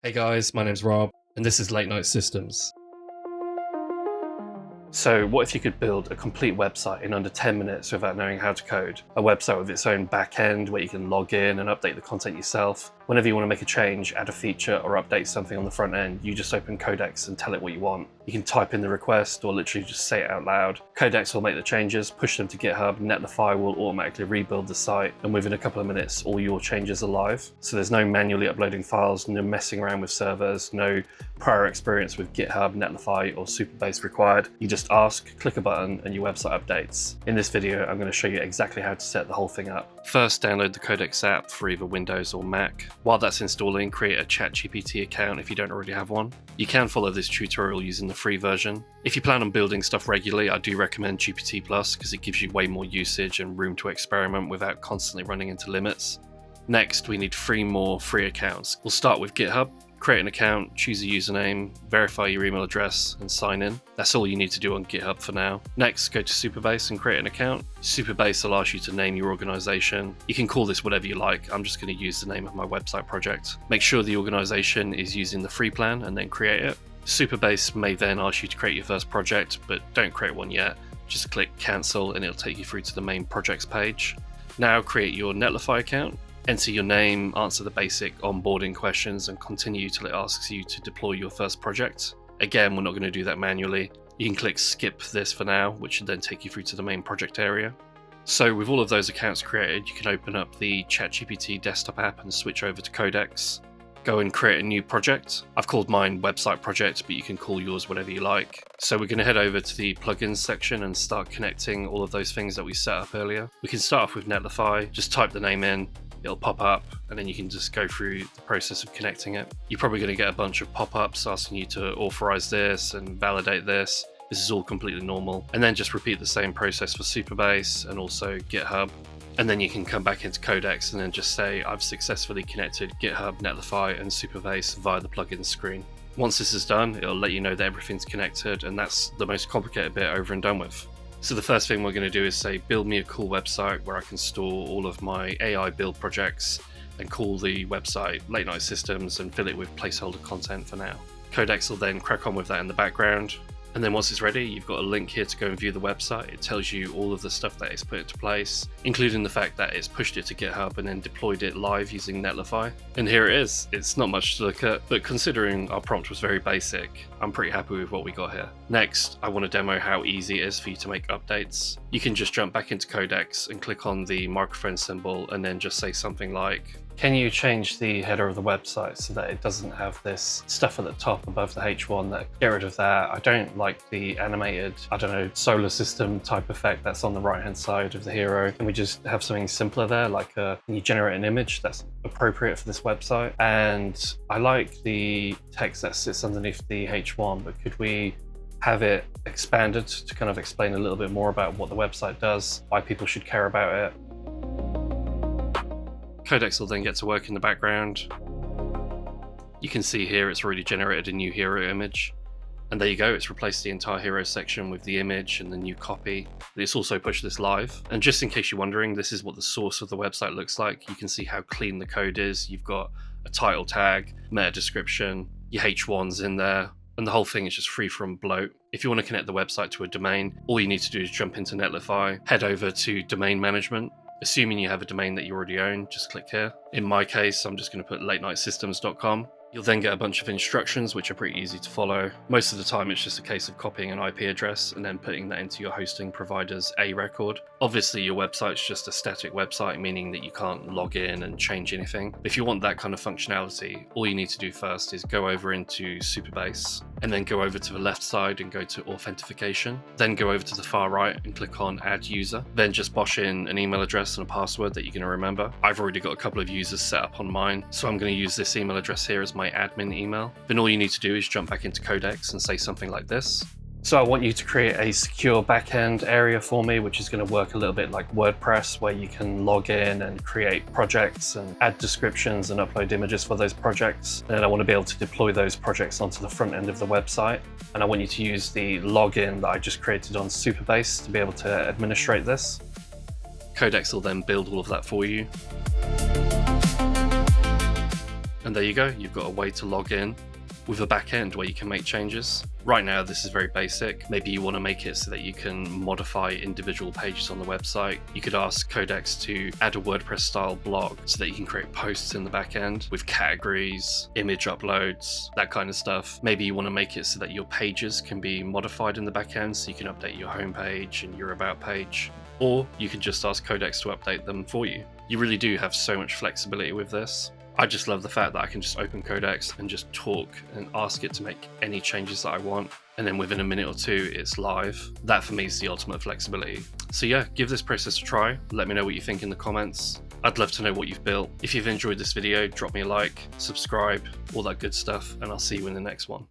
Hey guys, my name's Rob, and this is Late Night Systems. So what if you could build a complete website in under 10 minutes without knowing how to code? A website with its own back end where you can log in and update the content yourself. Whenever you want to make a change, add a feature, or update something on the front end, you just open Codex and tell it what you want. You can type in the request or literally just say it out loud. Codex will make the changes, push them to GitHub, Netlify will automatically rebuild the site, and within a couple of minutes, all your changes are live. So there's no manually uploading files, no messing around with servers, no prior experience with GitHub, Netlify, or Supabase required. You just ask, click a button, and your website updates. In this video, I'm going to show you exactly how to set the whole thing up. First, download the Codex app for either Windows or Mac. While that's installing, create a ChatGPT account if you don't already have one. You can follow this tutorial using the free version. If you plan on building stuff regularly, I do recommend GPT+ because it gives you way more usage and room to experiment without constantly running into limits. Next, we need 3 more free accounts. We'll start with GitHub. Create an account, choose a username, verify your email address, and sign in. That's all you need to do on GitHub for now. Next, go to Supabase and create an account. Supabase will ask you to name your organization. You can call this whatever you like. I'm just going to use the name of my website project. Make sure the organization is using the free plan and then create it. Supabase may then ask you to create your first project, but don't create one yet. Just click cancel and it'll take you through to the main projects page. Now create your Netlify account. Enter your name, answer the basic onboarding questions, and continue till it asks you to deploy your first project. Again, we're not going to do that manually. You can click skip this for now, which should then take you through to the main project area. So with all of those accounts created, you can open up the ChatGPT desktop app and switch over to Codex. Go and create a new project. I've called mine website project, but you can call yours whatever you like. So we're going to head over to the plugins section and start connecting all of those things that we set up earlier. We can start off with Netlify, just type the name in. It'll pop up and then you can just go through the process of connecting it. You're probably going to get a bunch of pop-ups asking you to authorize this and validate this. This is all completely normal. And then just repeat the same process for Supabase and also GitHub. And then you can come back into Codex and then just say, I've successfully connected GitHub, Netlify, and Supabase via the plugins screen. Once this is done, it'll let you know that everything's connected, and that's the most complicated bit over and done with. So the first thing we're going to do is say, build me a cool website where I can store all of my AI build projects and call the website Late Night Systems and fill it with placeholder content for now. Codex will then crack on with that in the background. And then once it's ready, you've got a link here to go and view the website. It tells you all of the stuff that it's put into place, including the fact that it's pushed it to GitHub and then deployed it live using Netlify. And here it is. It's not much to look at, but considering our prompt was very basic, I'm pretty happy with what we got here. Next, I want to demo how easy it is for you to make updates. You can just jump back into Codex and click on the microphone symbol and then just say something like, can you change the header of the website so that it doesn't have this stuff at the top above the H1? Get rid of that. I don't like the animated, solar system type effect that's on the right-hand side of the hero. Can we just have something simpler there, like can you generate an image that's appropriate for this website? And I like the text that sits underneath the H1, but could we have it expanded to kind of explain a little bit more about what the website does, why people should care about it? Codex will then get to work in the background. You can see here it's already generated a new hero image. And there you go, it's replaced the entire hero section with the image and the new copy. It's also pushed this live. And just in case you're wondering, this is what the source of the website looks like. You can see how clean the code is. You've got a title tag, meta description, your H1's in there, and the whole thing is just free from bloat. If you want to connect the website to a domain, all you need to do is jump into Netlify, head over to domain management. Assuming you have a domain that you already own, just click here. In my case, I'm just going to put latenightsystems.com. You'll then get a bunch of instructions which are pretty easy to follow. Most of the time it's just a case of copying an IP address and then putting that into your hosting provider's A record. Obviously your website's just a static website, meaning that you can't log in and change anything. If you want that kind of functionality, all you need to do first is go over into Supabase and then go over to the left side and go to authentication. Then go over to the far right and click on add user. Then just bosh in an email address and a password that you're going to remember. I've already got a couple of users set up on mine, so I'm going to use this email address here as my admin email. Then all you need to do is jump back into Codex and say something like this. So I want you to create a secure backend area for me, which is going to work a little bit like WordPress, where you can log in and create projects and add descriptions and upload images for those projects. And I want to be able to deploy those projects onto the front end of the website. And I want you to use the login that I just created on Supabase to be able to administrate this. Codex will then build all of that for you. And there you go, you've got a way to log in with a backend where you can make changes. Right now, this is very basic. Maybe you want to make it so that you can modify individual pages on the website. You could ask Codex to add a WordPress style blog so that you can create posts in the backend with categories, image uploads, that kind of stuff. Maybe you want to make it so that your pages can be modified in the backend so you can update your homepage and your about page. Or you can just ask Codex to update them for you. You really do have so much flexibility with this. I just love the fact that I can just open Codex and just talk and ask it to make any changes that I want. And then within a minute or two, it's live. That for me is the ultimate flexibility. So yeah, give this process a try. Let me know what you think in the comments. I'd love to know what you've built. If you've enjoyed this video, drop me a like, subscribe, all that good stuff, and I'll see you in the next one.